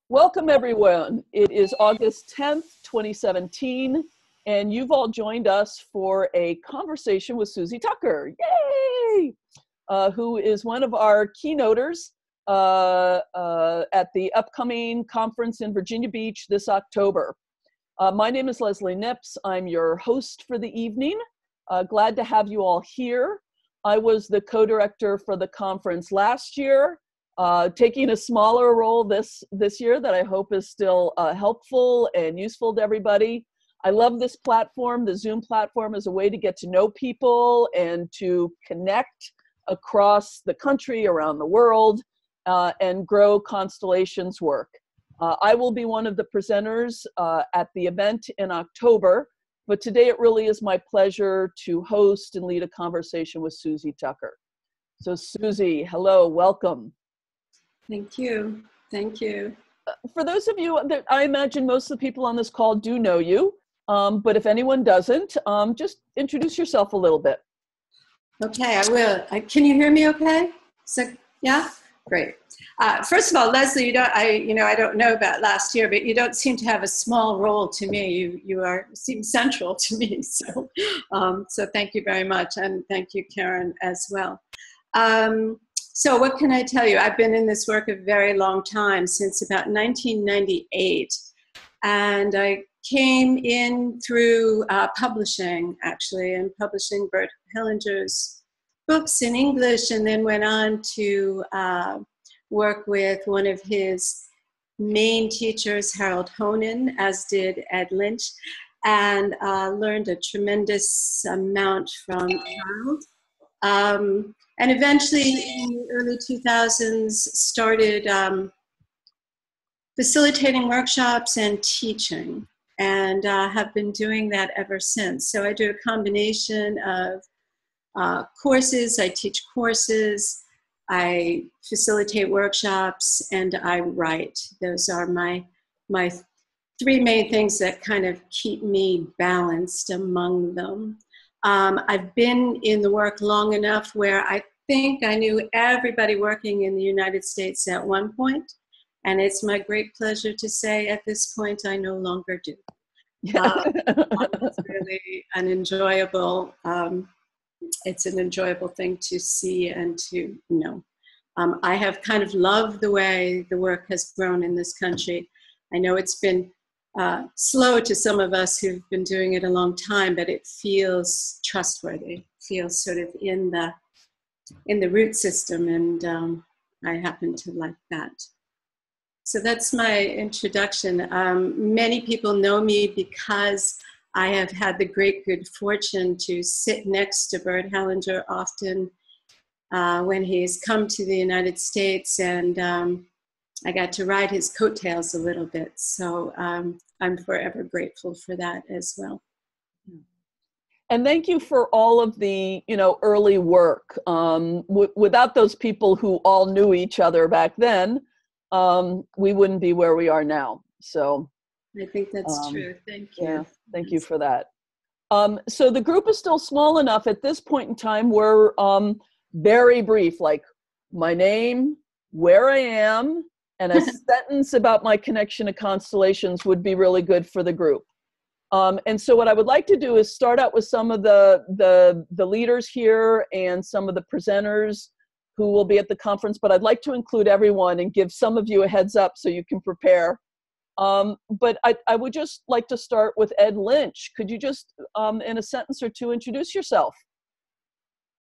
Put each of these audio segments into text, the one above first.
Welcome, everyone. It is August 10th, 2017, and you've all joined us for a conversation with Susie Tucker, yay! Who is one of our keynoters at the upcoming conference in Virginia Beach this October. My name is Leslie Nips. I'm your host for the evening. Glad to have you all here. I was the co-director for the conference last year. Taking a smaller role this year that I hope is still helpful and useful to everybody. I love this platform. The Zoom platform is a way to get to know people and to connect across the country, around the world, and grow Constellation's work. I will be one of the presenters at the event in October, but today it really is my pleasure to host and lead a conversation with Susie Tucker. So Susie, hello, welcome. Thank you. Thank you. For those of you that I imagine most of the people on this call do know you, but if anyone doesn't, just introduce yourself a little bit. Okay, I will. Can you hear me okay? So, yeah? Great. First of all, Leslie, I don't know about last year, but you don't seem to have a small role to me. You seem central to me. So thank you very much. And thank you, Karen, as well. So what can I tell you? I've been in this work a very long time, since about 1998. And I came in through publishing, actually, and publishing Bert Hellinger's books in English, and then went on to work with one of his main teachers, Harold Honan, as did Ed Lynch, and learned a tremendous amount from Harold. And eventually, in the early 2000s, started facilitating workshops and teaching, and have been doing that ever since. So I do a combination of courses. I teach courses, I facilitate workshops, and I write. Those are my three main things that kind of keep me balanced among them. I've been in the work long enough where I think I knew everybody working in the United States at one point, and it's my great pleasure to say at this point I no longer do. It's really an enjoyable, it's an enjoyable thing to see and to know. I have kind of loved the way the work has grown in this country. I know it's been slow to some of us who've been doing it a long time, but it feels trustworthy, feels sort of in the root system, and I happen to like that. So that's my introduction. Many people know me because I have had the great good fortune to sit next to Bert Hellinger often when he's come to the United States, and I got to ride his coattails a little bit. So I'm forever grateful for that as well. And thank you for all of the, early work. Without those people who all knew each other back then, we wouldn't be where we are now. So I think that's true. Thank you. Yeah, thank you for that. So the group is still small enough at this point in time. We're very brief, like my name, where I am, and a sentence about my connection to constellations would be really good for the group. And so what I would like to do is start out with some of the leaders here and some of the presenters who will be at the conference, but I'd like to include everyone and give some of you a heads up so you can prepare. But I would just like to start with Ed Lynch. Could you just, in a sentence or two, introduce yourself?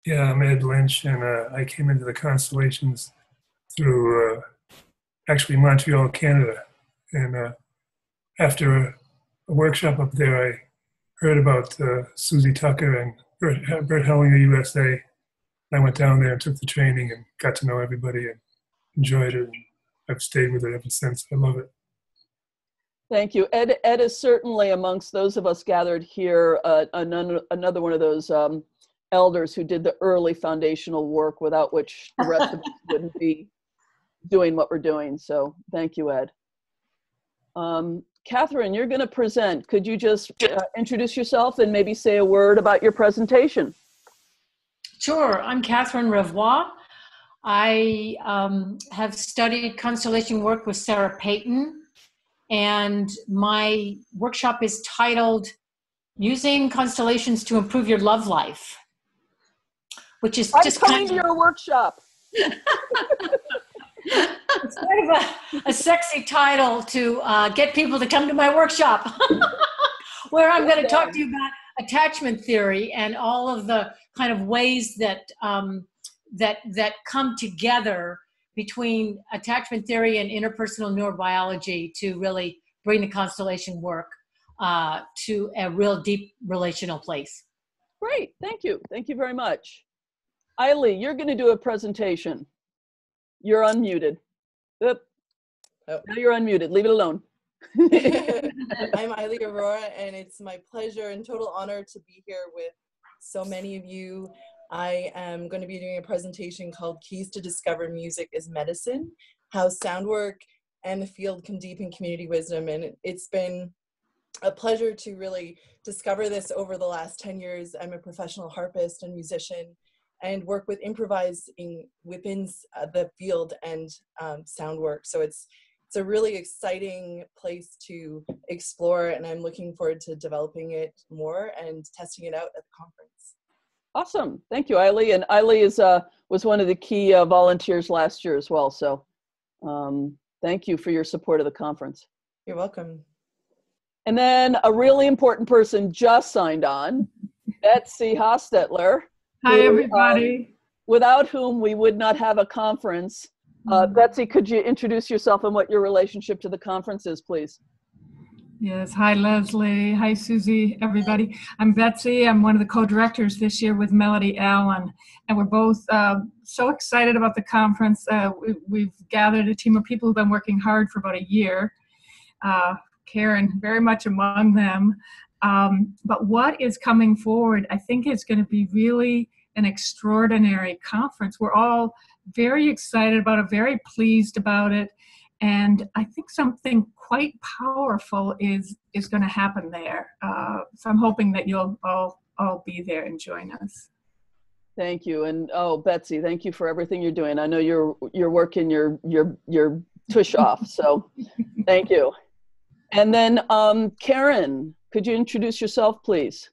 Yeah, I'm Ed Lynch, and I came into the constellations through actually Montreal, Canada. And after a workshop up there, I heard about Susie Tucker and Bert Hellinger USA. I went down there and took the training and got to know everybody and enjoyed it. And I've stayed with it ever since. I love it. Thank you. Ed is certainly amongst those of us gathered here, another one of those elders who did the early foundational work without which the rest of us wouldn't be doing what we're doing. So thank you, Ed. Catherine, you're going to present. Could you just introduce yourself and maybe say a word about your presentation? Sure. I'm Catherine Revois. I have studied constellation work with Sarah Payton, and my workshop is titled Using Constellations to Improve Your Love Life, which is just coming to your workshop. It's kind of a sexy title to get people to come to my workshop, where I'm going to talk to you about attachment theory and all of the kind of ways that that come together between attachment theory and interpersonal neurobiology to really bring the constellation work to a real deep relational place. Great, thank you. Thank you very much. Eileen, you're going to do a presentation. You're unmuted. Oop. Oh. Now you're unmuted. Leave it alone. I'm Eileen Aurora, and it's my pleasure and total honor to be here with so many of you. I am going to be doing a presentation called Keys to Discover Music as Medicine, How Sound Work and the Field Can Deepen Community Wisdom. And it's been a pleasure to really discover this over the last 10 years. I'm a professional harpist and musician, and work with improvising within the field and sound work. So it's a really exciting place to explore, and I'm looking forward to developing it more and testing it out at the conference. Awesome, thank you, Eileen. And Eileen was one of the key volunteers last year as well. So thank you for your support of the conference. You're welcome. And then a really important person just signed on, Betsy Hostetler. Hi, everybody. Without whom we would not have a conference. Betsy, could you introduce yourself and what your relationship to the conference is, please? Yes. Hi, Leslie. Hi, Susie, everybody. I'm Betsy. I'm one of the co-directors this year with Melody Allen. And we're both so excited about the conference. We've gathered a team of people who've been working hard for about a year. Karen, very much among them. But what is coming forward, I think it's going to be really an extraordinary conference. We're all very excited about it, very pleased about it. And I think something quite powerful is going to happen there. So I'm hoping that you'll all be there and join us. Thank you. And oh, Betsy, thank you for everything you're doing. I know you're working your tush off. So thank you. And then Karen, could you introduce yourself, please?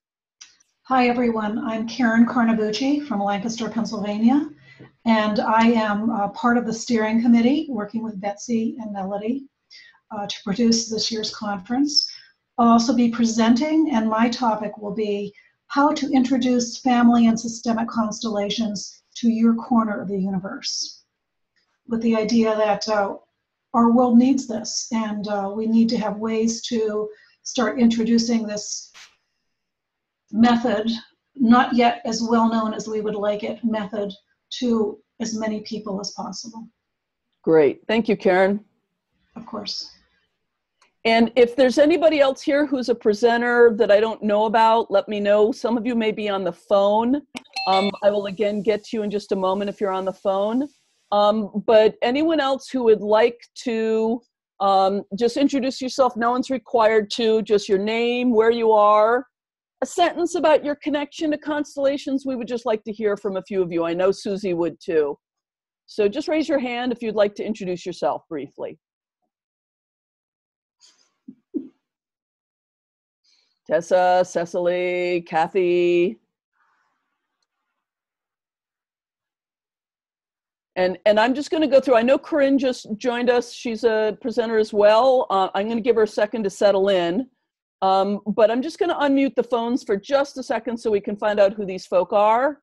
Hi, everyone. I'm Karen Carnabucci from Lancaster, Pennsylvania, and I am part of the steering committee working with Betsy and Melody to produce this year's conference. I'll also be presenting, and my topic will be how to introduce family and systemic constellations to your corner of the universe, with the idea that our world needs this, and we need to have ways to start introducing this method, not yet as well known as we would like it, method to as many people as possible. Great. Thank you, Karen. Of course. And if there's anybody else here who's a presenter that I don't know about, let me know. Some of you may be on the phone. I will again get to you in just a moment if you're on the phone. But anyone else who would like to just introduce yourself, no one's required to, just your name, where you are, a sentence about your connection to constellations. We would just like to hear from a few of you. I know Susie would too. So just raise your hand if you'd like to introduce yourself briefly. Tessa, Cecily, Kathy. And I'm just going to go through. I know Corinne just joined us. She's a presenter as well. I'm going to give her a second to settle in. But I'm just going to unmute the phones for just a second so we can find out who these folk are.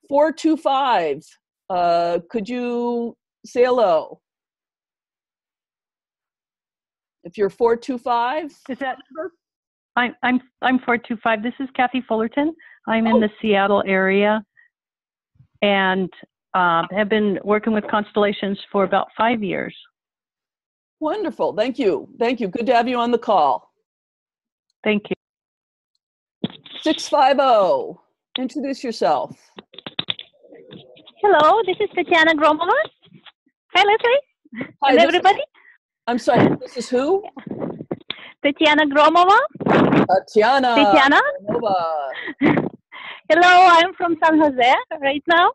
425, could you say hello? If you're 425. Is that her? I'm 425. This is Kathy Fullerton. I'm in the Seattle area and have been working with constellations for about 5 years. Wonderful. Thank you. Thank you. Good to have you on the call. Thank you. 650. Introduce yourself. Hello, this is Tatiana Gromova. Hi, Leslie. Hi, and everybody. I'm sorry, this is who? Tatiana Gromova. Tatiana. Gromova. Hello, I'm from San Jose right now.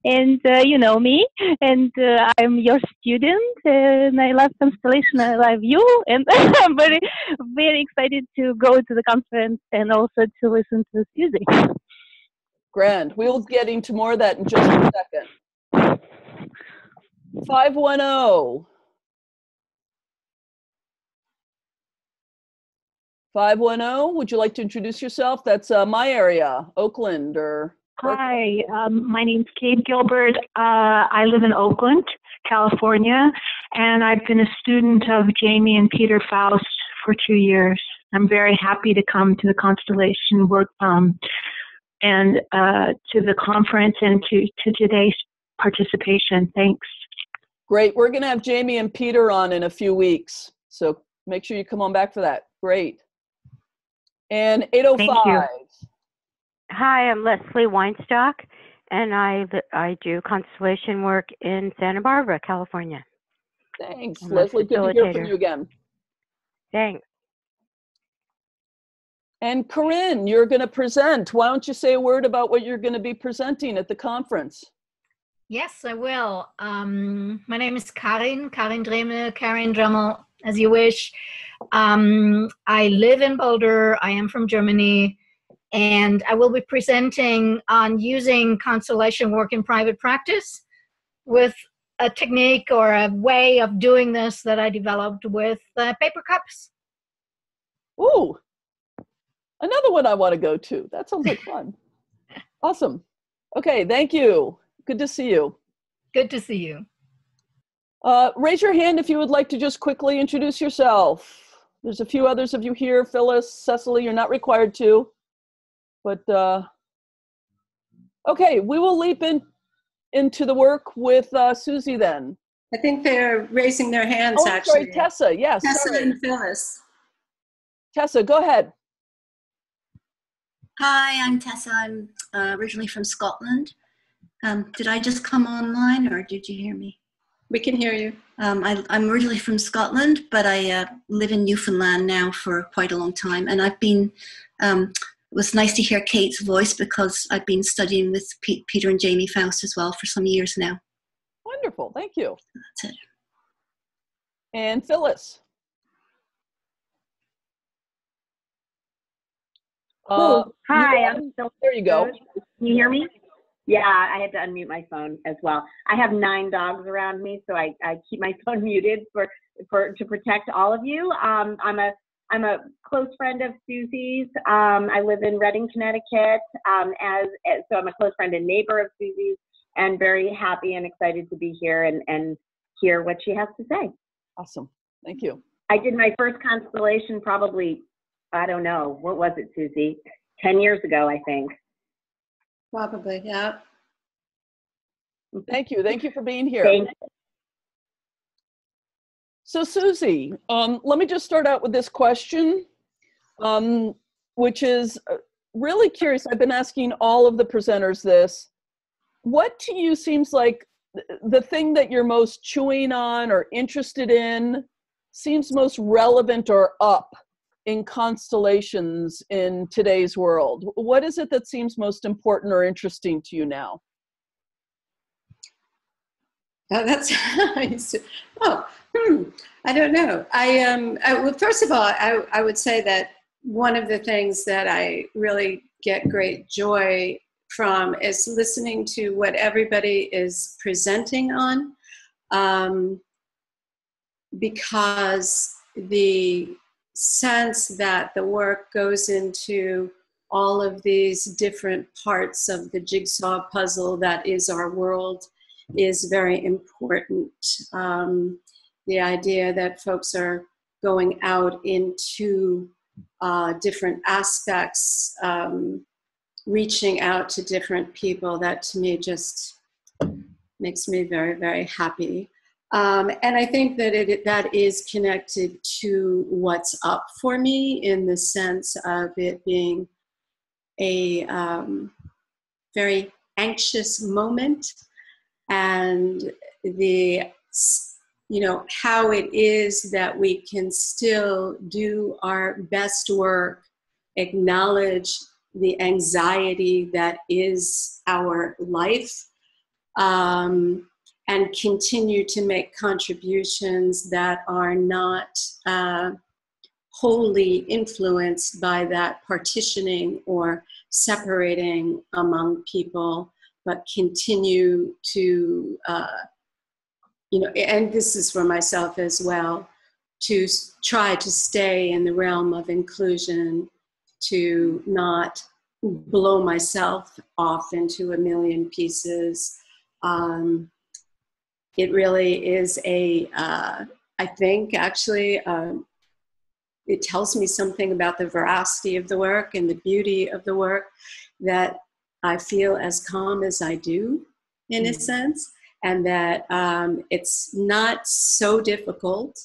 and you know me, and I'm your student, and I love Constellation, I love you, and I'm very, very excited to go to the conference and also to listen to Susie. Grand. We'll get into more of that in just a second. 510. 510, would you like to introduce yourself? That's my area, Oakland or... Hi, my name's Kate Gilbert. I live in Oakland, California, and I've been a student of Jamie and Peter Faust for 2 years. I'm very happy to come to the Constellation work and to the conference and to today's participation. Thanks. Great. We're going to have Jamie and Peter on in a few weeks, so make sure you come on back for that. Great. And 805. Thank you. Hi, I'm Leslie Weinstock, and I do constellation work in Santa Barbara, California. Thanks, I'm a Leslie. Good to hear from facilitator. you again. Thanks. And Corinne, you're going to present. Why don't you say a word about what you're going to be presenting at the conference? Yes, I will. My name is Karin Dremel, Karin Dremel, as you wish. I live in Boulder. I am from Germany. And I will be presenting on using constellation work in private practice with a technique or a way of doing this that I developed with paper cups. Ooh, another one I want to go to. That sounds like fun. Awesome. Okay, thank you. Good to see you. Good to see you. Raise your hand if you would like to just quickly introduce yourself. There's a few others of you here. Phyllis, Cecily, you're not required to. But, okay, we will leap into the work with Susie then. I think they're raising their hands, oh, actually. Sorry, Tessa, yes. Tessa sorry. and Phyllis. Tessa, go ahead. Hi, I'm Tessa. I'm originally from Scotland. Did I just come online or did you hear me? We can hear you. I'm originally from Scotland, but I live in Newfoundland now for quite a long time. And I've been... it was nice to hear Kate's voice because I've been studying with Peter and Jamie Faust as well for some years now. Wonderful, thank you. That's it. And Phyllis. Hi, there you go. Can you hear me? Yeah, I had to unmute my phone as well. I have 9 dogs around me, so I keep my phone muted to protect all of you. I'm a close friend of Susie's. I live in Redding, Connecticut. So I'm a close friend and neighbor of Susie's, and very happy and excited to be here and hear what she has to say. Awesome. Thank you. I did my first constellation probably, I don't know, what was it, Susie? 10 years ago, I think. Probably, yeah. Thank you. Thank you for being here. Thank you. So Susie, let me just start out with this question, which is really curious. I've been asking all of the presenters this. What to you seems like the thing that you're most chewing on or interested in seems most relevant or up in constellations in today's world? What is it that seems most important or interesting to you now? Oh, that's nice. I don't know. Well, first of all, I would say that one of the things that I really get great joy from is listening to what everybody is presenting on, because the sense that the work goes into all of these different parts of the jigsaw puzzle that is our world is very important. The idea that folks are going out into different aspects, reaching out to different people, that to me just makes me very, very happy. And I think that that is connected to what's up for me in the sense of it being a very anxious moment, and how it is that we can still do our best work, acknowledge the anxiety that is our life, and continue to make contributions that are not wholly influenced by that partitioning or separating among people, but continue to, and this is for myself as well, to try to stay in the realm of inclusion, to not blow myself off into a million pieces. It really is I think actually, it tells me something about the veracity of the work and the beauty of the work, that I feel as calm as I do, in a sense, and that it's not so difficult.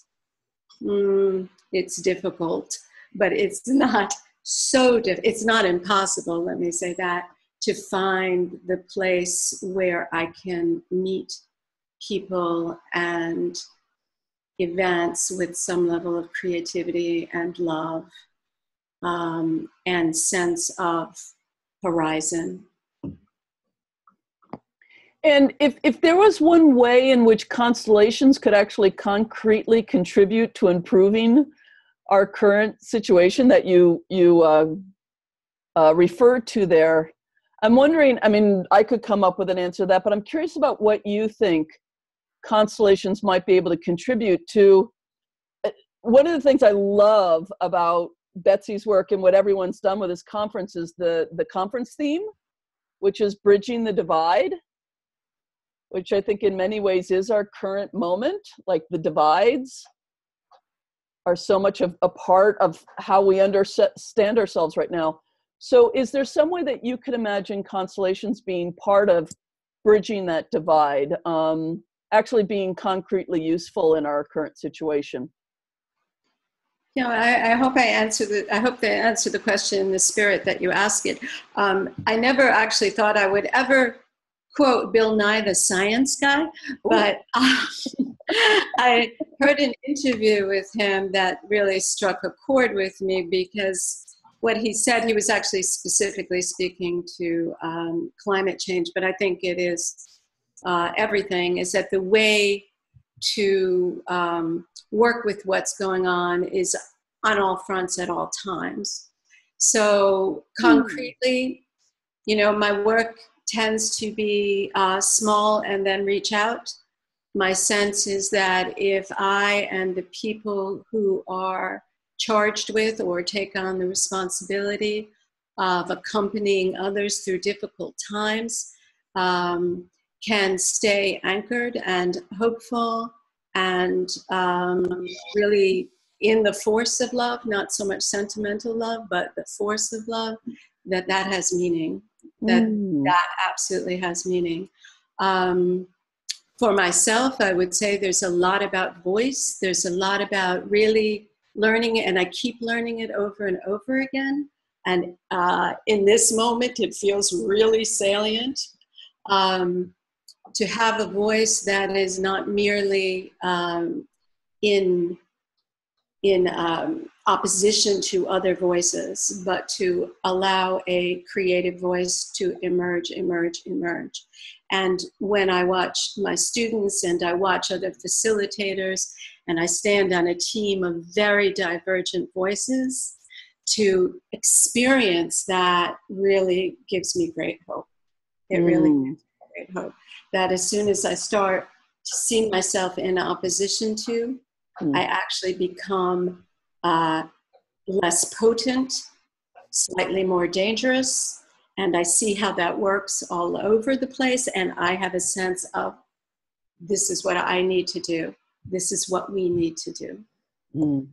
It's difficult, but it's not so it's not impossible, let me say that, to find the place where I can meet people and events with some level of creativity and love, and sense of horizon. And if there was one way in which constellations could actually concretely contribute to improving our current situation that you referred to there, I'm wondering, I mean, I could come up with an answer to that, but I'm curious about what you think constellations might be able to contribute to. One of the things I love about Betsy's work and what everyone's done with this conference is the conference theme, which is bridging the divide, which I think in many ways is our current moment. Like, the divides are so much of a part of how we understand ourselves right now. So is there some way that you could imagine constellations being part of bridging that divide, actually being concretely useful in our current situation? I hope I answer the question in the spirit that you ask it. I never actually thought I would ever quote Bill Nye the Science Guy, but I heard an interview with him that really struck a chord with me, because what he said, he was actually specifically speaking to climate change, but I think it is everything, is that the way to work with what's going on is on all fronts at all times. So concretely, my work tends to be small and then reach out. My sense is that if I and the people who are charged with or take on the responsibility of accompanying others through difficult times can stay anchored and hopeful and really in the force of love, not so much sentimental love, but the force of love, that has meaning. That absolutely has meaning. For myself, I would say there's a lot about voice. There's a lot about really learning it, and I keep learning it over and over again. And in this moment, it feels really salient to have a voice that is not merely in opposition to other voices, but to allow a creative voice to emerge. And when I watch my students and I watch other facilitators, and I stand on a team of very divergent voices, to experience that really gives me great hope. It really gives me great hope that as soon as I start to see myself in opposition to, I actually become less potent, slightly more dangerous, and I see how that works all over the place, and I have a sense of, this is what I need to do. This is what we need to do.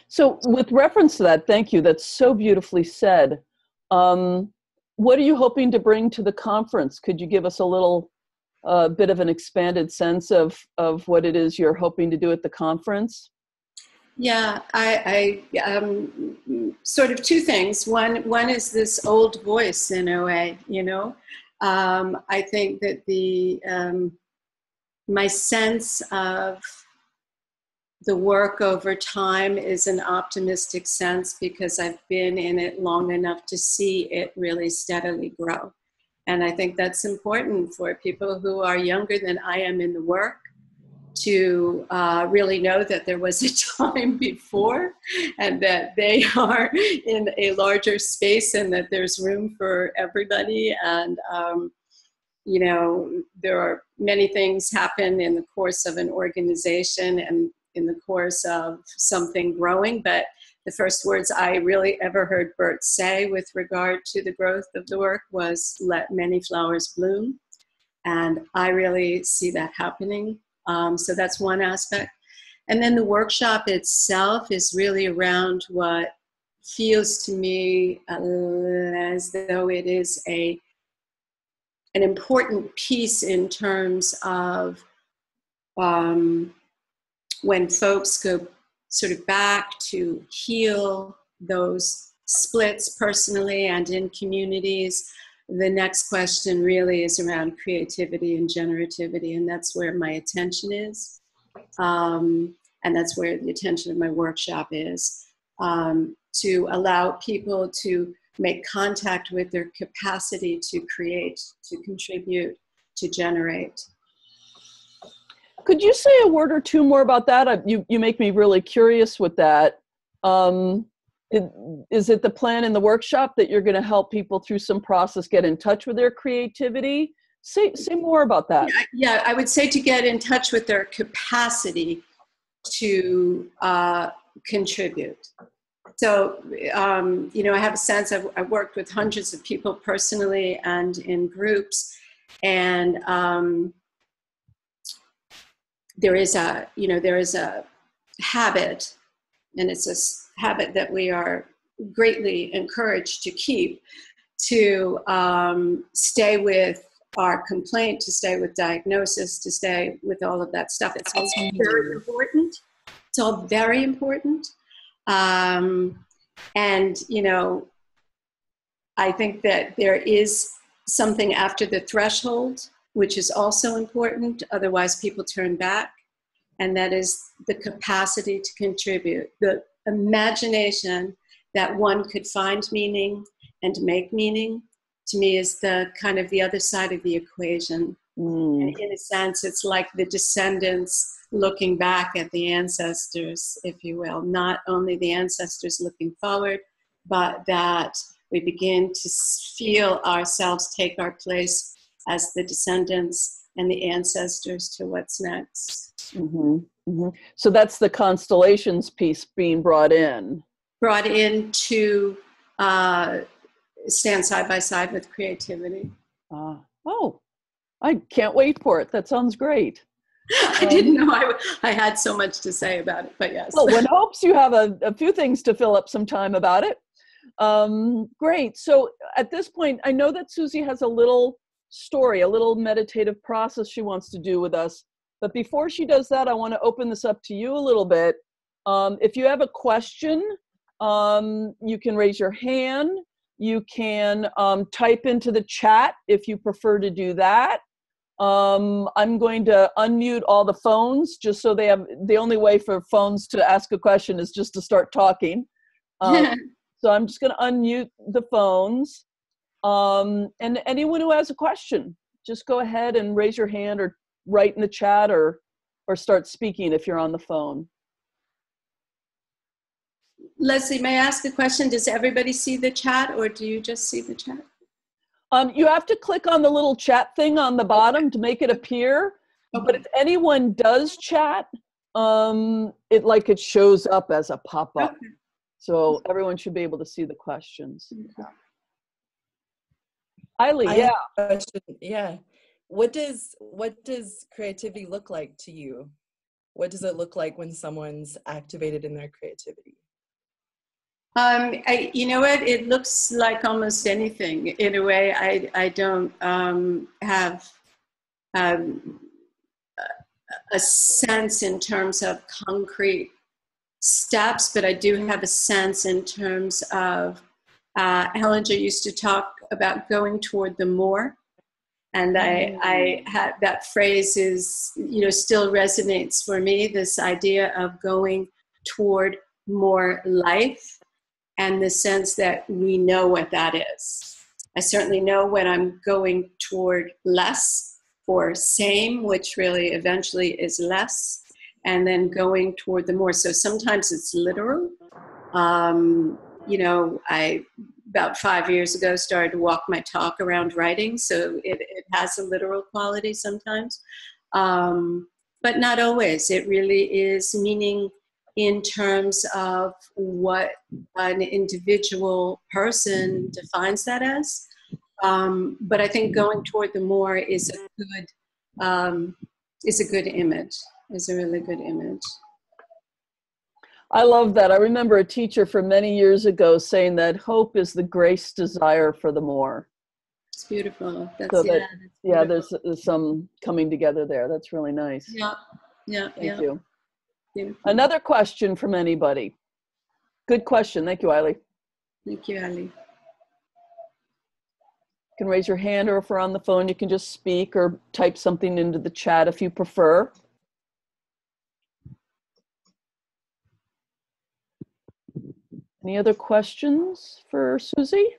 So with reference to that, thank you, that's so beautifully said. What are you hoping to bring to the conference? Could you give us a little bit of an expanded sense of what it is you're hoping to do at the conference? Yeah, I sort of two things. One is this old voice in a way, I think that my sense of the work over time is an optimistic sense, because I've been in it long enough to see it really steadily grow. And I think that's important for people who are younger than I am in the work to really know that there was a time before and that they are in a larger space and that there's room for everybody. And, you know, there are many things happen in the course of an organization and in the course of something growing. But the first words I really ever heard Bert say with regard to the growth of the work was, "Let many flowers bloom." And I really see that happening. So that's one aspect. And then the workshop itself is really around what feels to me as though it is an important piece in terms of when folks go sort of back to heal those splits personally and in communities. The next question really is around creativity and generativity, and that's where my attention is. And that's where the attention of my workshop is, to allow people to make contact with their capacity to create, to contribute, to generate. Could you say a word or two more about that? You make me really curious with that. Is it the plan in the workshop that you're going to help people through some process get in touch with their creativity? Say more about that. Yeah, I would say to get in touch with their capacity to contribute. So, you know, I have a sense, I've worked with hundreds of people personally and in groups, and there is a habit, and it's a habit that we are greatly encouraged to keep, to stay with our complaint, to stay with diagnosis, to stay with all of that stuff. It's all very important. It's all very important. And, you know, I think that there is something after the threshold, which is also important. Otherwise, people turn back. And that is the capacity to contribute, the imagination that one could find meaning and make meaning, to me is the kind of the other side of the equation. And in a sense, it's like the descendants looking back at the ancestors, if you will, not only the ancestors looking forward, but that we begin to feel ourselves take our place as the descendants and the ancestors to what's next. Mm-hmm. Mm-hmm. So that's the constellations piece being brought in. Brought in to stand side by side with creativity. Oh, I can't wait for it. That sounds great. I didn't know I had so much to say about it, but yes. Well, one hopes you have a few things to fill up some time about it. Great. So at this point, I know that Susie has a little story, a little meditative process she wants to do with us. But before she does that, I want to open this up to you a little bit. If you have a question, you can raise your hand. You can type into the chat if you prefer to do that. I'm going to unmute all the phones just so they have, the only way for phones to ask a question is just to start talking. So I'm just going to unmute the phones. And anyone who has a question, just go ahead and raise your hand or write in the chat or start speaking if you're on the phone. Leslie, may I ask a question? Does everybody see the chat or do you just see the chat? You have to click on the little chat thing on the bottom to make it appear. Okay. But if anyone does chat, it shows up as a pop-up. Okay. So everyone should be able to see the questions. Eileen, yeah. Question. Yeah. What does creativity look like to you? What does it look like when someone's activated in their creativity? You know what? It looks like almost anything. In a way, I don't have a sense in terms of concrete steps, but I do have a sense in terms of, Hellinger used to talk about going toward the more. And I had that phrase is, still resonates for me, this idea of going toward more life and the sense that we know what that is. I certainly know when I'm going toward less or same, which really eventually is less, and then going toward the more. So sometimes it's literal. You know, I, about 5 years ago, started to walk my talk around writing, so it has a literal quality sometimes. But not always. It really is meaning in terms of what an individual person defines that as. But I think going toward the more is a good image, is a really good image. I love that. I remember a teacher from many years ago saying that hope is the grace desire for the more. It's beautiful. That's, so that, that's beautiful. there's some coming together there. That's really nice. Thank you. Beautiful. Another question from anybody? Good question. Thank you, Eiley. Thank you, Eiley. You can raise your hand, or if we're on the phone, you can just speak or type something into the chat if you prefer. Any other questions for Susie?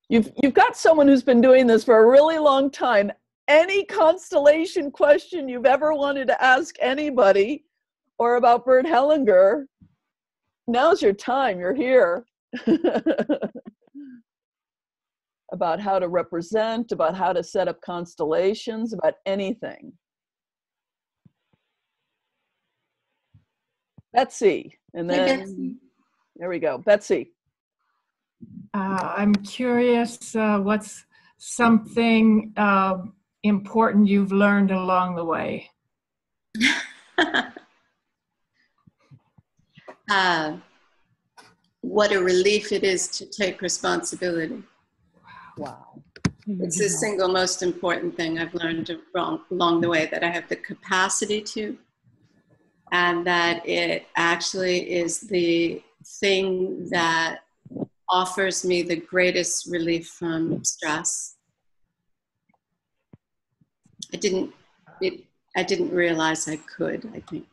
You've got someone who's been doing this for a really long time. Any constellation question you've ever wanted to ask anybody or about Bert Hellinger, now's your time. You're here. About how to represent, about how to set up constellations, about anything. Betsy, and then hey, Betsy. There we go. Betsy. I'm curious, what's something important you've learned along the way? What a relief it is to take responsibility. Wow. It's the single most important thing I've learned along the way, that I have the capacity to, and that it actually is the thing that offers me the greatest relief from stress. I didn't realize I could, I think.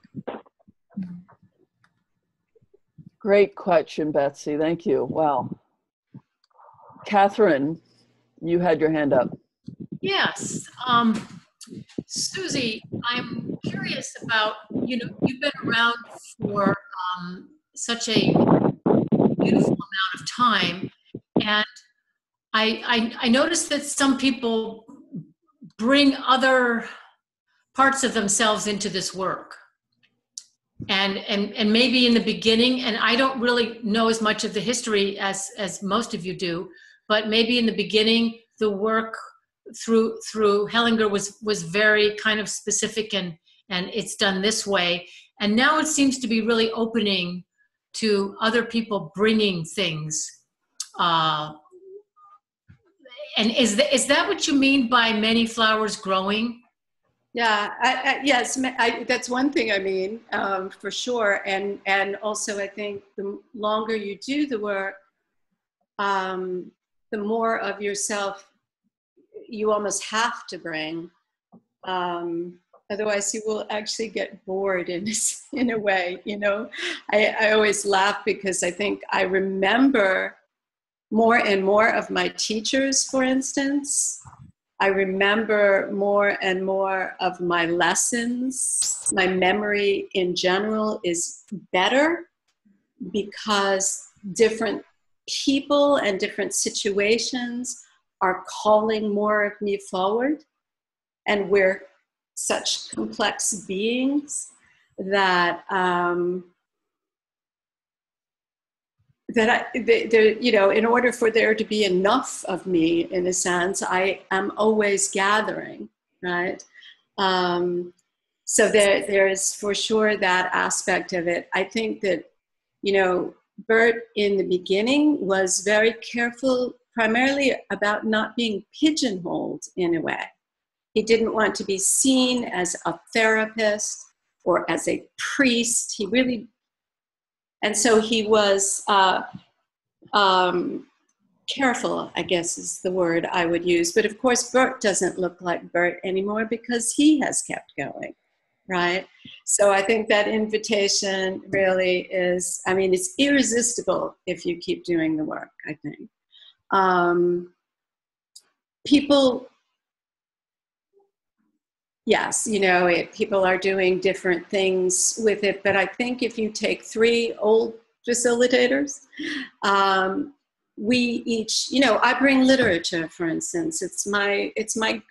Great question, Betsy. Thank you. Wow. Catherine, you had your hand up. Yes. Susie, I'm curious about, you've been around for such a beautiful amount of time, and I noticed that some people bring other parts of themselves into this work. And maybe in the beginning, and I don't really know as much of the history as most of you do, but maybe in the beginning, the work through Hellinger was very kind of specific, and it's done this way. And now it seems to be really opening to other people bringing things. And is that what you mean by many flowers growing? Yeah, yes, that's one thing I mean, for sure. And also I think the longer you do the work, the more of yourself you almost have to bring. Otherwise you will actually get bored in a way, I always laugh because I think I remember more and more of my teachers, for instance. I remember more and more of my lessons. My memory in general is better because different people and different situations are calling more of me forward. And we're such complex beings that in order for there to be enough of me, in a sense, I am always gathering, right? So there is for sure that aspect of it. I think that, Bert in the beginning was very careful, primarily about not being pigeonholed in a way. He didn't want to be seen as a therapist or as a priest. And so he was careful, I guess is the word I would use. But of course, Bert doesn't look like Bert anymore because he has kept going, right? So I think that invitation really is, it's irresistible if you keep doing the work, I think. people, yes, people are doing different things with it, but I think if you take 3 old facilitators, we each, I bring literature, for instance. It's my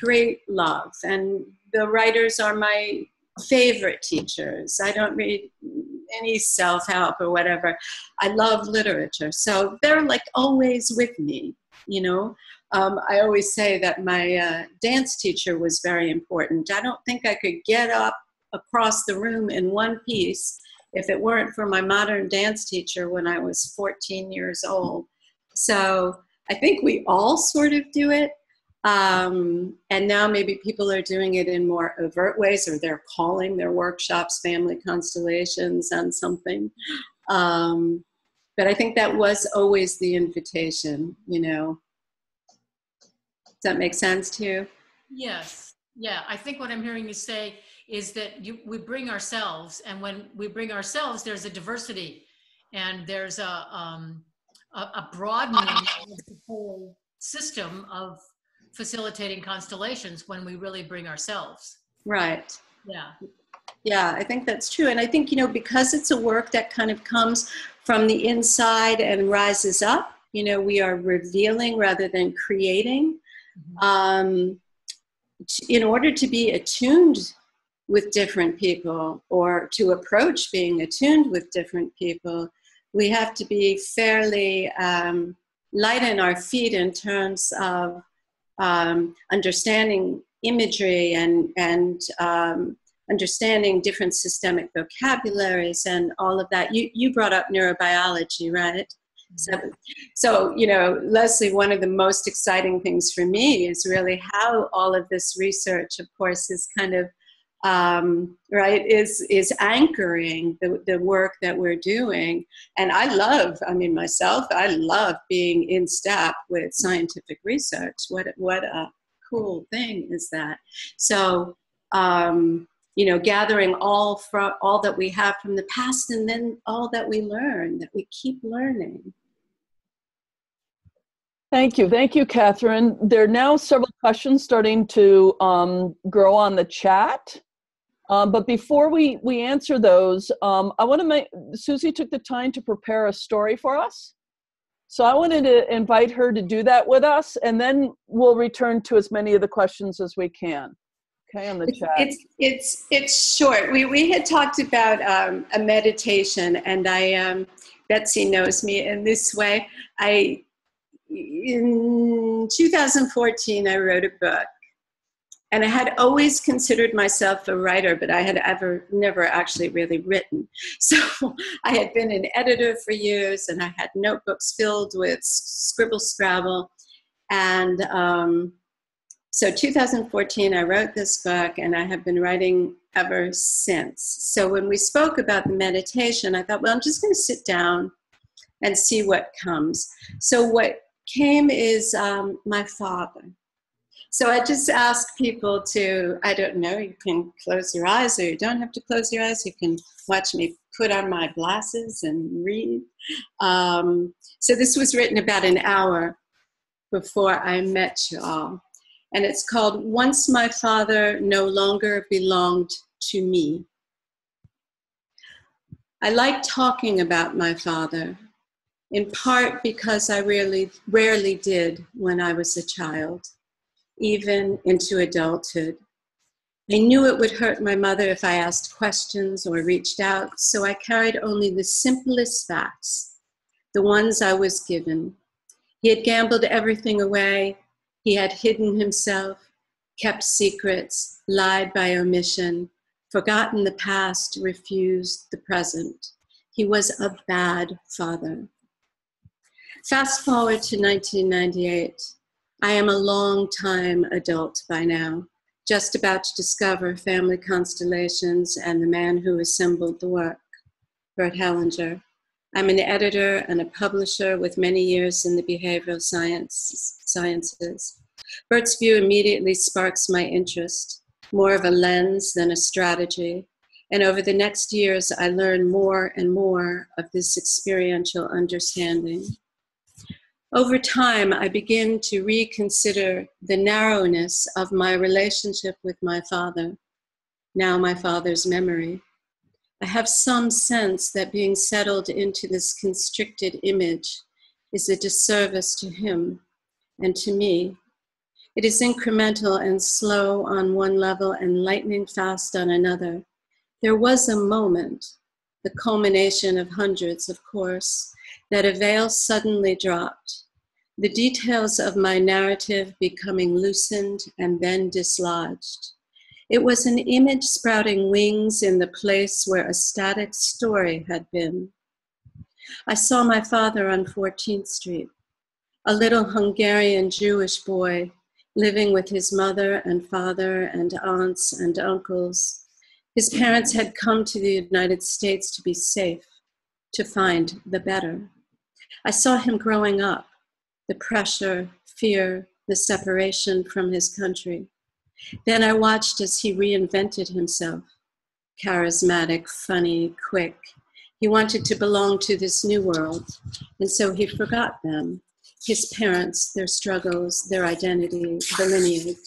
great love, and the writers are my favorite teachers. I don't read any self-help or whatever. I love literature, so they're like always with me, I always say that my dance teacher was very important. I don't think I could get up across the room in one piece if it weren't for my modern dance teacher when I was 14 years old. So I think we all sort of do it. And now maybe people are doing it in more overt ways, or they're calling their workshops family constellations on something. But I think that was always the invitation, Does that make sense to you? Yes. Yeah. I think what I'm hearing you say is that we bring ourselves, and when we bring ourselves, there's a diversity, and there's a broadening of the whole system of facilitating constellations when we really bring ourselves. Right. Yeah. Yeah, I think that's true. And I think, because it's a work that kind of comes from the inside and rises up, we are revealing rather than creating. In order to be attuned with different people, or to approach being attuned with different people, we have to be fairly light in our feet in terms of understanding imagery and understanding different systemic vocabularies and all of that. You brought up neurobiology, right? So, Leslie, one of the most exciting things for me is really how all of this research, of course, is kind of, is anchoring the work that we're doing. And I love being in step with scientific research. What a cool thing is that. So, gathering all that we have from the past, and then all that we learn, that we keep learning. Thank you, Catherine. There are now several questions starting to grow on the chat. But before we answer those, I want to Susie took the time to prepare a story for us. So I wanted to invite her to do that with us, and then we'll return to as many of the questions as we can. Okay, on the chat. It's short. We had talked about a meditation, and Betsy knows me in this way. In 2014, I wrote a book, and I had always considered myself a writer, but I had never actually really written. So I had been an editor for years, and I had notebooks filled with scribble scrabble. And so 2014, I wrote this book, and I have been writing ever since. So when we spoke about the meditation, I thought, well, I'm just going to sit down and see what comes. So what came is my father. So I just ask people to, I don't know, you can close your eyes, or you don't have to close your eyes. You can watch me put on my glasses and read. So this was written about an hour before I met you all. And it's called Once My Father No Longer Belonged to Me. I like talking about my father, in part because I rarely did when I was a child, even into adulthood. I knew it would hurt my mother if I asked questions or reached out, so I carried only the simplest facts, the ones I was given. He had gambled everything away. He had hidden himself, kept secrets, lied by omission, forgotten the past, refused the present. He was a bad father. Fast forward to 1998. I am a long-time adult by now, just about to discover family constellations and the man who assembled the work, Bert Hellinger. I'm an editor and a publisher with many years in the behavioral sciences. Bert's view immediately sparks my interest, more of a lens than a strategy. And over the next years, I learn more and more of this experiential understanding. Over time, I begin to reconsider the narrowness of my relationship with my father, now my father's memory. I have some sense that being settled into this constricted image is a disservice to him and to me. It is incremental and slow on one level and lightning fast on another. There was a moment, the culmination of hundreds, of course, that a veil suddenly dropped, the details of my narrative becoming loosened and then dislodged. It was an image sprouting wings in the place where a static story had been. I saw my father on 14th Street, a little Hungarian Jewish boy living with his mother and father and aunts and uncles. His parents had come to the United States to be safe, to find the better. I saw him growing up, the pressure, fear, the separation from his country. Then I watched as he reinvented himself, charismatic, funny, quick. He wanted to belong to this new world, and so he forgot them, his parents, their struggles, their identity, the lineage.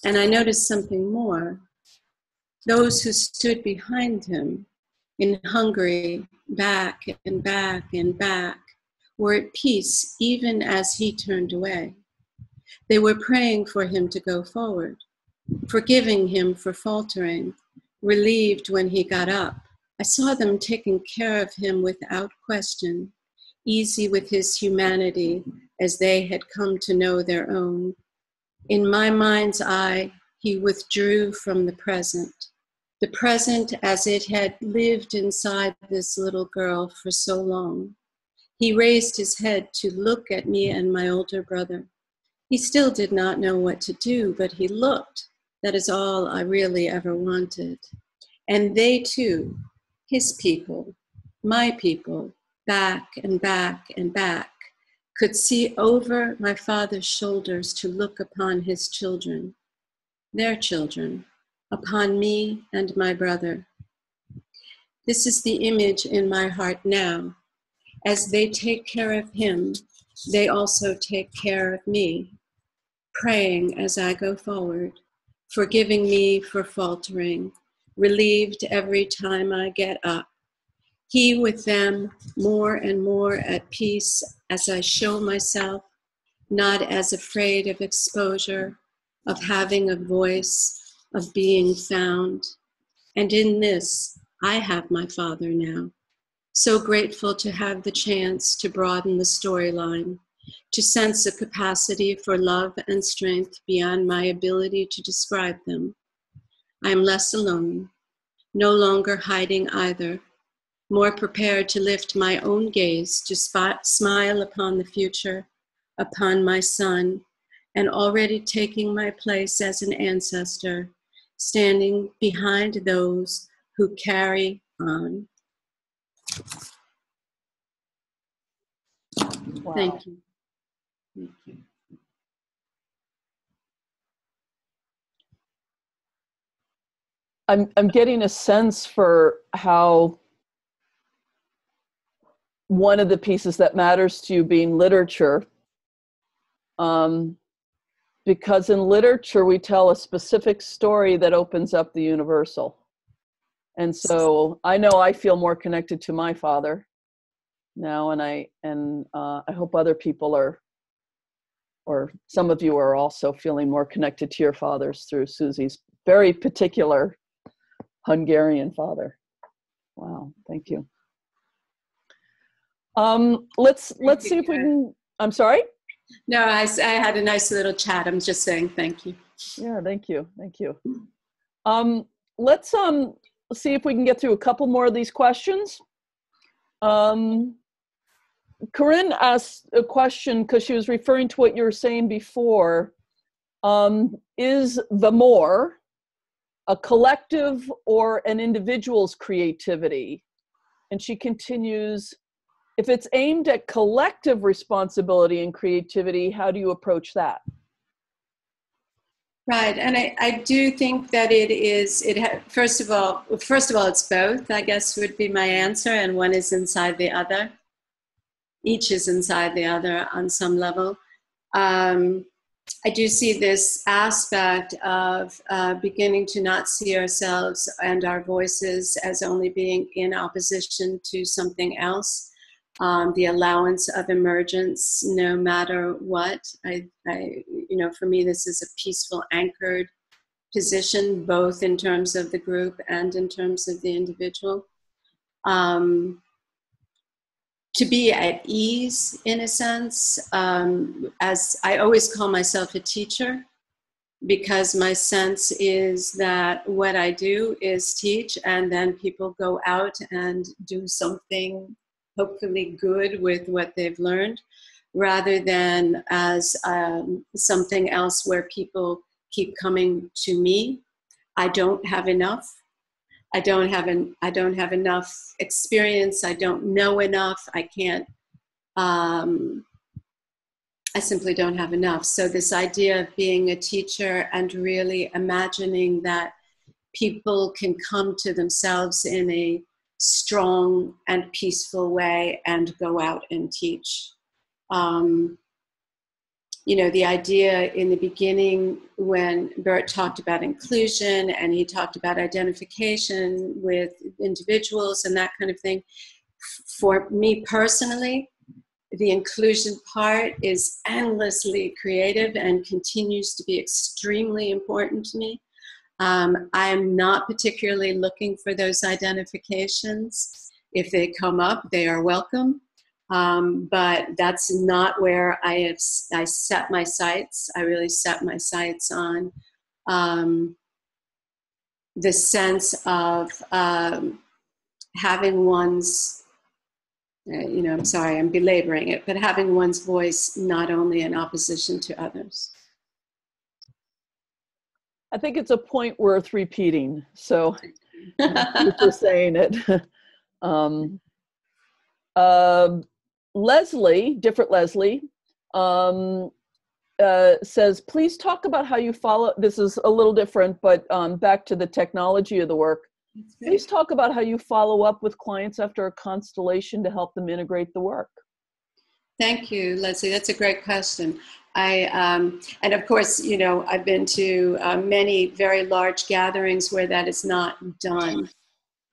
And I noticed something more. Those who stood behind him in Hungary, back and back and back, were at peace even as he turned away. They were praying for him to go forward, forgiving him for faltering, relieved when he got up. I saw them taking care of him without question, easy with his humanity as they had come to know their own. In my mind's eye, he withdrew from the present as it had lived inside this little girl for so long. He raised his head to look at me and my older brother. He still did not know what to do, but he looked. That is all I really ever wanted. And they too, his people, my people, back and back and back, could see over my father's shoulders to look upon his children, their children, upon me and my brother. This is the image in my heart now. As they take care of him, they also take care of me, praying as I go forward, forgiving me for faltering, relieved every time I get up. He with them, more and more at peace as I show myself, not as afraid of exposure, of having a voice, of being found. And in this, I have my father now. So grateful to have the chance to broaden the storyline, to sense a capacity for love and strength beyond my ability to describe them. I am less alone, no longer hiding either, more prepared to lift my own gaze, to smile upon the future, upon my son, and already taking my place as an ancestor, standing behind those who carry on. Wow. Thank you. Thank you. I'm getting a sense for how one of the pieces that matters to you being literature, because in literature we tell a specific story that opens up the universal. And so I know I feel more connected to my father now, and I hope other people are, or some of you are also feeling more connected to your fathers through Susie's very particular Hungarian father. Wow, thank you. Let's see if we can. I'm sorry. No, I had a nice little chat. I'm just saying thank you. Yeah, thank you, thank you. Let's see if we can get through a couple more of these questions. Corinne asked a question because she was referring to what you were saying before. Is the more a collective or an individual's creativity? And she continues, if it's aimed at collective responsibility and creativity, how do you approach that? Right, and I do think that it is, first of all, it's both, I guess would be my answer, and one is inside the other. each is inside the other on some level. I do see this aspect of beginning to not see ourselves and our voices as only being in opposition to something else. The allowance of emergence, no matter what. For me, this is a peaceful, anchored position, both in terms of the group and in terms of the individual. To be at ease, in a sense, as I always call myself a teacher, because my sense is that what I do is teach, and then people go out and do something hopefully good with what they've learned, rather than as something else where people keep coming to me. I don't have enough. I don't have enough experience. I don't know enough. I can't. I simply don't have enough. So this idea of being a teacher and really imagining that people can come to themselves in a strong and peaceful way and go out and teach. The idea in the beginning when Bert talked about inclusion and he talked about identification with individuals and that kind of thing, for me personally, the inclusion part is endlessly creative and continues to be extremely important to me. I'm not particularly looking for those identifications. If they come up, they are welcome. But that's not where I set my sights. I really set my sights on the sense of having one's, I'm sorry, I'm belaboring it, but having one's voice not only in opposition to others. I think it's a point worth repeating. So you're just saying it. Leslie, different Leslie, says, please talk about how you follow, this is a little different, but back to the technology of the work. Please talk about how you follow up with clients after a constellation to help them integrate the work. Thank you, Leslie. That's a great question. And of course, I've been to many very large gatherings where that is not done.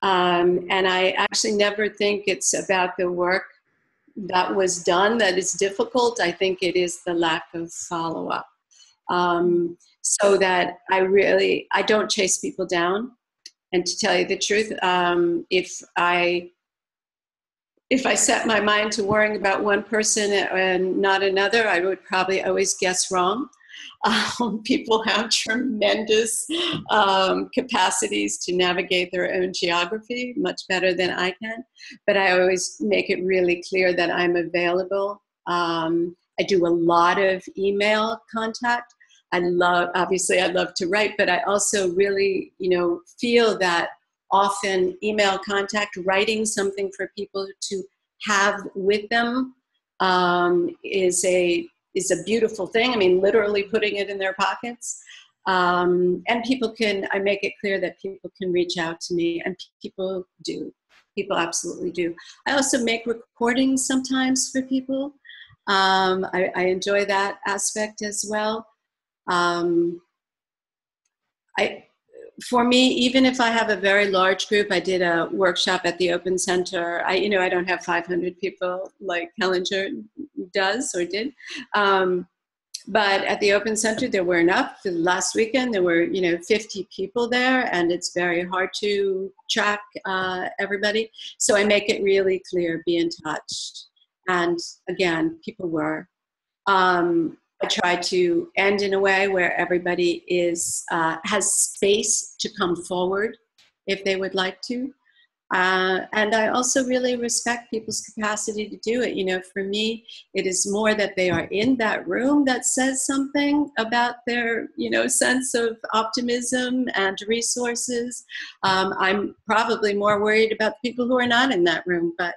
And I actually never think it's about the work that was done that is difficult. I think it is the lack of follow-up. So that I don't chase people down. And to tell you the truth, if I set my mind to worrying about one person and not another, I would probably always guess wrong. People have tremendous capacities to navigate their own geography much better than I can. But I always make it really clear that I'm available. I do a lot of email contact. I love to write, but I also really, feel that often email contact, writing something for people to have with them is a beautiful thing. I mean, literally putting it in their pockets. And I make it clear that people can reach out to me, and people do. People absolutely do. I also make recordings sometimes for people. I enjoy that aspect as well. For me, even if I have a very large group, I did a workshop at the Open Center. I don't have 500 people like Hellinger does or did. But at the Open Center, there were enough. Last weekend, there were, 50 people there, and it's very hard to track everybody. So I make it really clear, be in touch. And again, people were. I try to end in a way where everybody has space to come forward if they would like to. And I also really respect people's capacity to do it. For me, it is more that they are in that room that says something about their, sense of optimism and resources. I'm probably more worried about the people who are not in that room, but,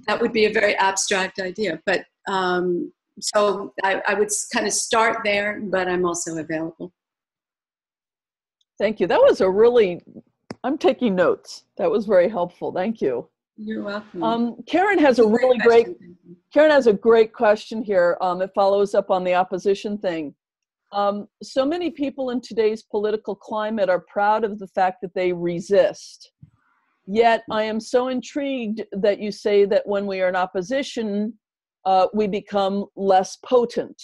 that would be a very abstract idea. But so I would kind of start there, but I'm also available. Thank you. That was I'm taking notes. That was very helpful. Thank you. You're welcome. Karen has a really great, Karen has a great question here. It follows up on the opposition thing. So many people in today's political climate are proud of the fact that they resist. Yet I am so intrigued that you say that when we are in opposition, we become less potent.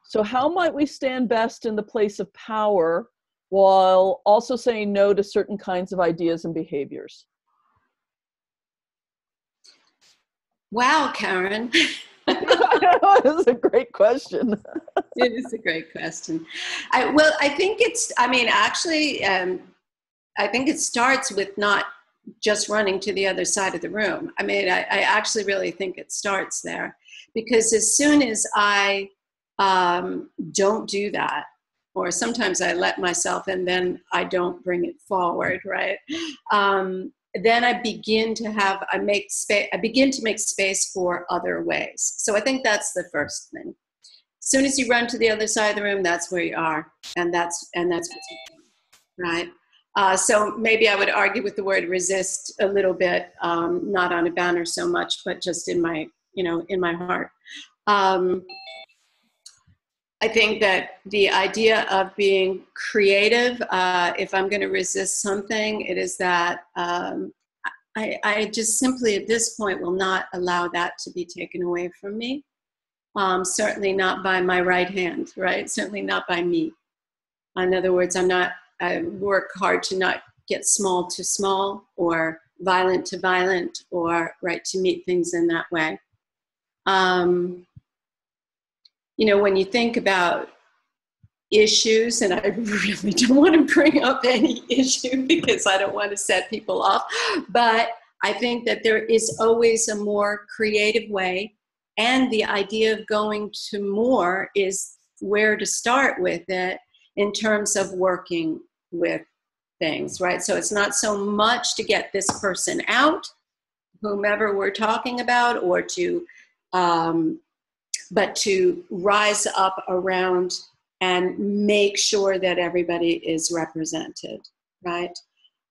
So how might we stand best in the place of power while also saying no to certain kinds of ideas and behaviors? Wow, Karen. It's a great question. It is a great question. I think it starts with not just running to the other side of the room. I mean, I actually really think it starts there, because as soon as I don't do that, or sometimes I let myself and then I don't bring it forward, right? Then I begin to make space for other ways. So I think that's the first thing. As soon as you run to the other side of the room, that's where you are, and that's what's right. So maybe I would argue with the word resist a little bit, not on a banner so much, but just in my heart. I think that the idea of being creative, if I'm going to resist something, it is that I just simply at this point will not allow that to be taken away from me. Certainly not by my right hand, right? Certainly not by me. In other words, I work hard to not get small to small or violent to violent, or right to meet things in that way. When you think about issues, and I really don't want to bring up any issue because I don't want to set people off, but I think that there is always a more creative way, and the idea of going to more is where to start with it in terms of working with things, right? So it's not so much to get this person out, whomever we're talking about, or to but to rise up around and make sure that everybody is represented, right?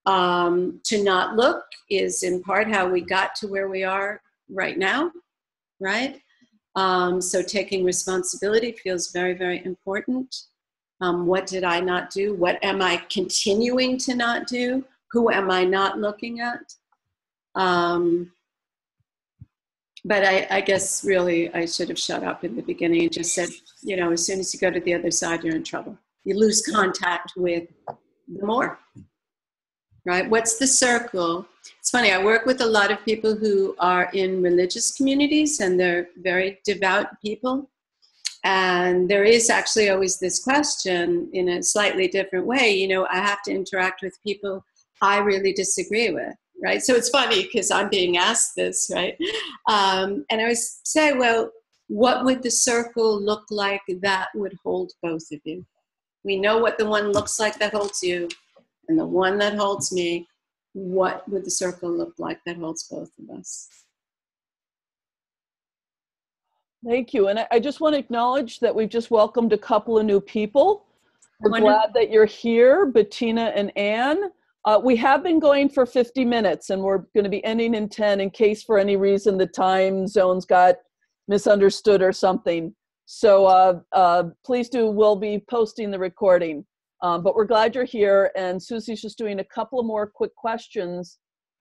To not look is in part how we got to where we are right now, right? So taking responsibility feels very, very important. What did I not do? What am I continuing to not do? Who am I not looking at? But I guess really I should have shut up in the beginning and just said, as soon as you go to the other side, you're in trouble. You lose contact with the more, right? What's the circle? It's funny, I work with a lot of people who are in religious communities, and they're very devout people. And there is actually always this question in a slightly different way. I have to interact with people I really disagree with. Right? So it's funny because I'm being asked this, right? And I always say, well, what would the circle look like that would hold both of you? We know what the one looks like that holds you, and the one that holds me. What would the circle look like that holds both of us? Thank you. And I just want to acknowledge that we've just welcomed a couple of new people. We're glad that you're here, Bettina and Anne. We have been going for 50 minutes, and we're going to be ending in 10 in case for any reason the time zones got misunderstood or something. So please do, we'll be posting the recording. But we're glad you're here, and Susie's just doing a couple of more quick questions.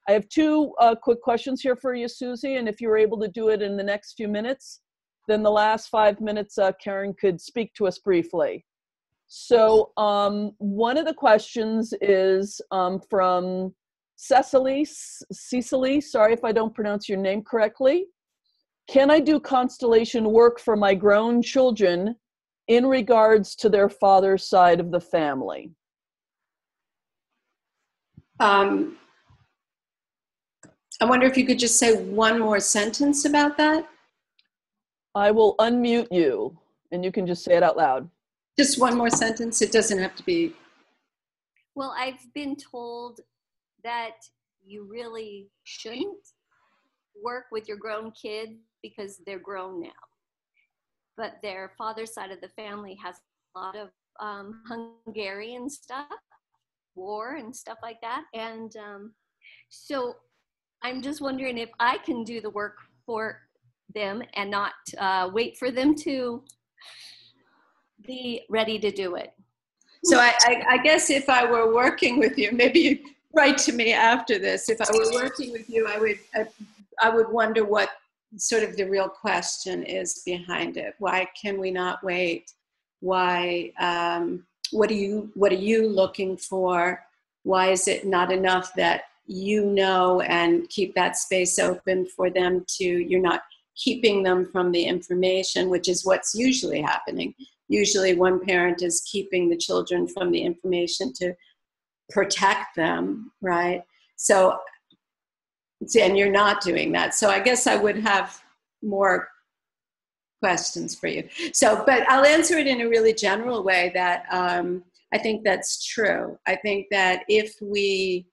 I have two quick questions here for you, Susie, and if you were able to do it in the next few minutes, then the last 5 minutes, Karen could speak to us briefly. So one of the questions is from Cecily, sorry if I don't pronounce your name correctly. Can I do constellation work for my grown children in regards to their father's side of the family? I wonder if you could just say one more sentence about that? I will unmute you, and you can just say it out loud. Just one more sentence. It doesn't have to be. Well, I've been told that you really shouldn't work with your grown kids because they're grown now. But their father's side of the family has a lot of Hungarian stuff, war and stuff like that. And so I'm just wondering if I can do the work for them and not wait for them to be ready to do it. So I guess if I were working with you, maybe you'd write to me after this. If I were working with you, I would wonder what sort of the real question is behind it. Why can we not wait? Why? What are you looking for? Why is it not enough that you know and keep that space open for them to? You're not keeping them from the information, which is what's usually happening. Usually one parent is keeping the children from the information to protect them, right? So, and you're not doing that. So I guess I would have more questions for you. So, but I'll answer it in a really general way that I think that's true. I think that if we,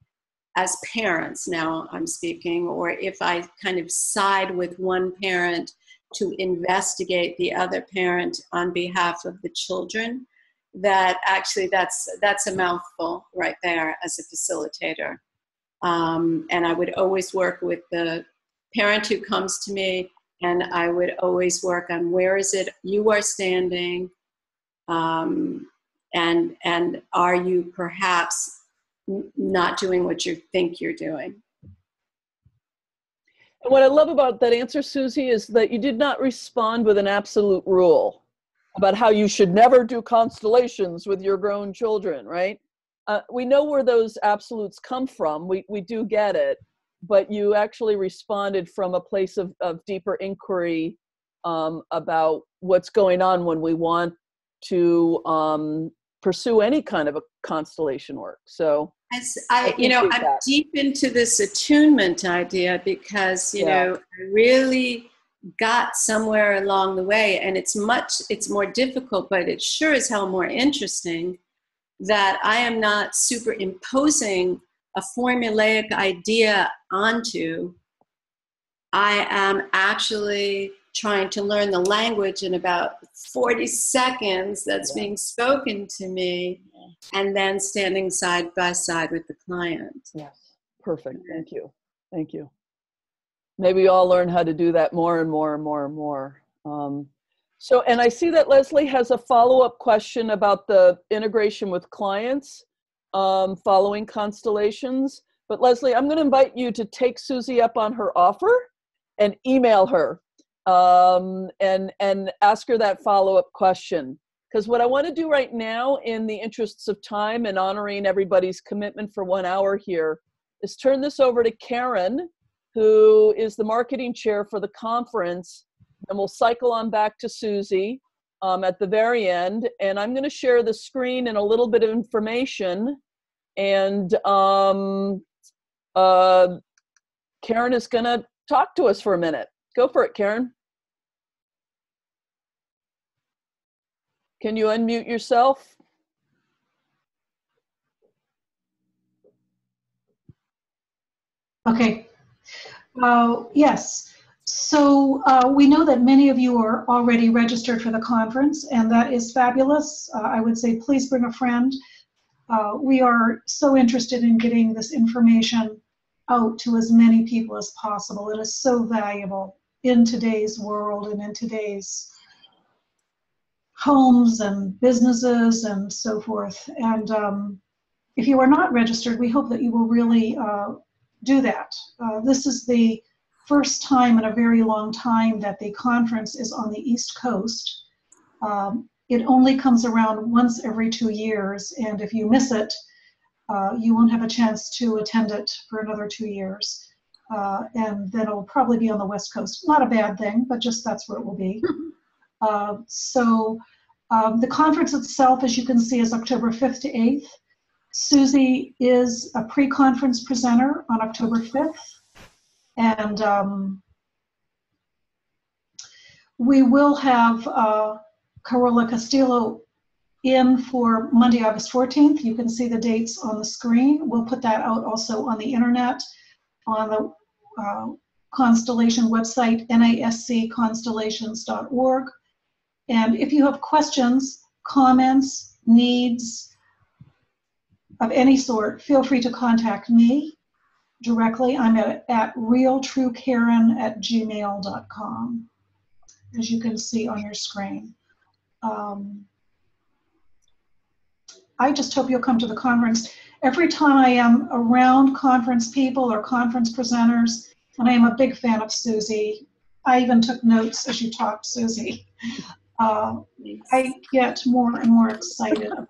as parents, now I'm speaking, or if I kind of side with one parent to investigate the other parent on behalf of the children, that actually that's a mouthful right there as a facilitator. And I would always work with the parent who comes to me, and I would always work on where is it you are standing, and are you perhaps not doing what you think you're doing. And what I love about that answer, Susie, is that you did not respond with an absolute rule about how you should never do constellations with your grown children, right? We know where those absolutes come from. We do get it, but you actually responded from a place of deeper inquiry about what's going on when we want to pursue any kind of a constellation work. So I'm deep into this attunement idea because, you know, I really got somewhere along the way, and it's more difficult, but it sure as hell more interesting that I am not superimposing a formulaic idea onto. I am actually trying to learn the language in about 40 seconds that's being spoken to me, and then standing side by side with the client. Yes, perfect. Thank you. Thank you. Maybe we all learn how to do that more and more and more and more. So, and I see that Leslie has a follow-up question about the integration with clients following constellations. But Leslie, I'm going to invite you to take Susie up on her offer and email her and ask her that follow-up question. Because what I want to do right now, in the interests of time and honoring everybody's commitment for 1 hour here, is turn this over to Karen, who is the marketing chair for the conference, and we'll cycle on back to Susie at the very end. And I'm going to share the screen and a little bit of information. And Karen is going to talk to us for a minute. Go for it, Karen. Can you unmute yourself? Okay. Yes. So we know that many of you are already registered for the conference, and that is fabulous. I would say please bring a friend. We are so interested in getting this information out to as many people as possible. It is so valuable in today's world and in today's homes and businesses and so forth. And if you are not registered, we hope that you will really do that. This is the first time in a very long time that the conference is on the East Coast. It only comes around once every 2 years, and if you miss it, you won't have a chance to attend it for another 2 years. And then it'll probably be on the West Coast. Not a bad thing, but just that's where it will be. The conference itself, as you can see, is October 5th to 8th. Susie is a pre-conference presenter on October 5th. And we will have Carola Castillo in for Monday, August 14th. You can see the dates on the screen. We'll put that out also on the internet, on the Constellation website, nascconstellations.org. And if you have questions, comments, needs of any sort, feel free to contact me. directly, I'm at realtruekaren@gmail.com, as you can see on your screen. I just hope you'll come to the conference. Every time I am around conference people or conference presenters, and I am a big fan of Susie. I even took notes as you talked, Susie. I get more and more excited about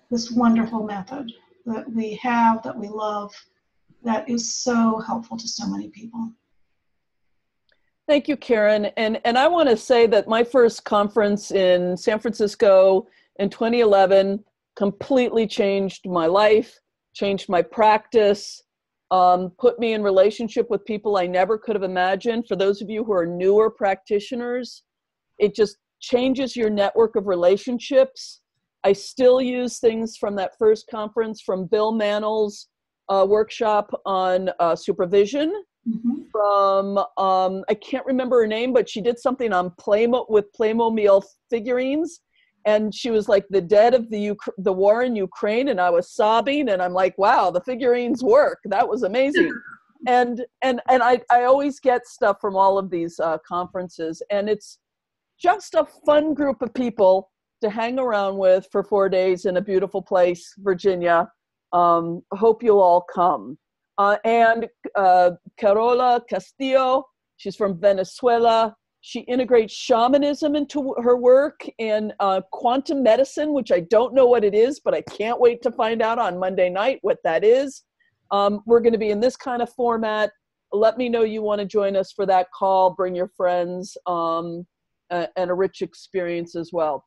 this wonderful method that we have, that we love, that is so helpful to so many people. Thank you, Karen. And I want to say that my first conference in San Francisco in 2011 completely changed my life, changed my practice, put me in relationship with people I never could have imagined. For those of you who are newer practitioners, it just changes your network of relationships. I still use things from that first conference, from Bill Mannel's workshop on supervision, from, I can't remember her name, but she did something on Playmobil figurines. And she was like the dead of the war in Ukraine, and I was sobbing, and I'm like, wow, the figurines work. That was amazing. And I always get stuff from all of these conferences, and it's just a fun group of people to hang around with for 4 days in a beautiful place, Virginia. Hope you'll all come. And Carola Castillo, she's from Venezuela. She integrates shamanism into her work and quantum medicine, which I don't know what it is, but I can't wait to find out on Monday night what that is. We're going to be in this kind of format. Let me know you want to join us for that call. Bring your friends, and a rich experience as well.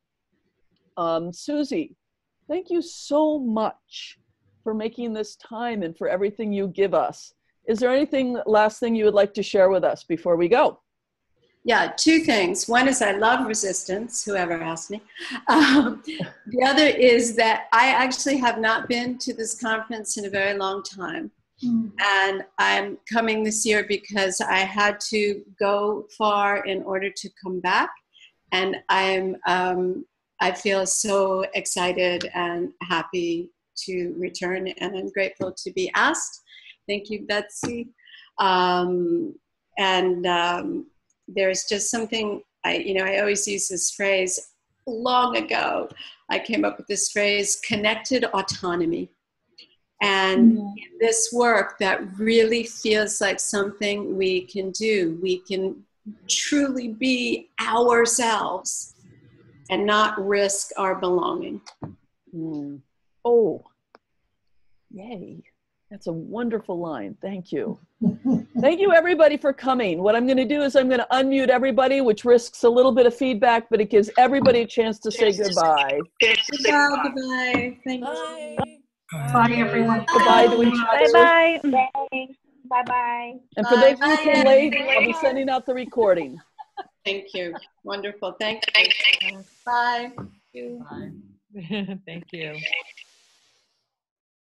Susie, thank you so much for making this time and for everything you give us. Is there anything, last thing you would like to share with us before we go? Yeah, two things. One is I love resistance, whoever asked me. The other is that I actually have not been to this conference in a very long time. And I'm coming this year because I had to go far in order to come back. And I feel so excited and happy to return, and I'm grateful to be asked. Thank you, Betsy. There's just something, I always use this phrase. Long ago, I came up with this phrase, connected autonomy. And this work that really feels like something we can do. We can truly be ourselves and not risk our belonging. Oh, yay. That's a wonderful line. Thank you. Thank you, everybody, for coming. What I'm going to do is I'm going to unmute everybody, which risks a little bit of feedback, but it gives everybody a chance to say goodbye. Goodbye. Thank you. Bye, everyone. Goodbye to each other. Bye-bye. Bye-bye. And for those of you who are late, I'll be sending out the recording. Thank you. Wonderful. Thank you. Bye. Thank you.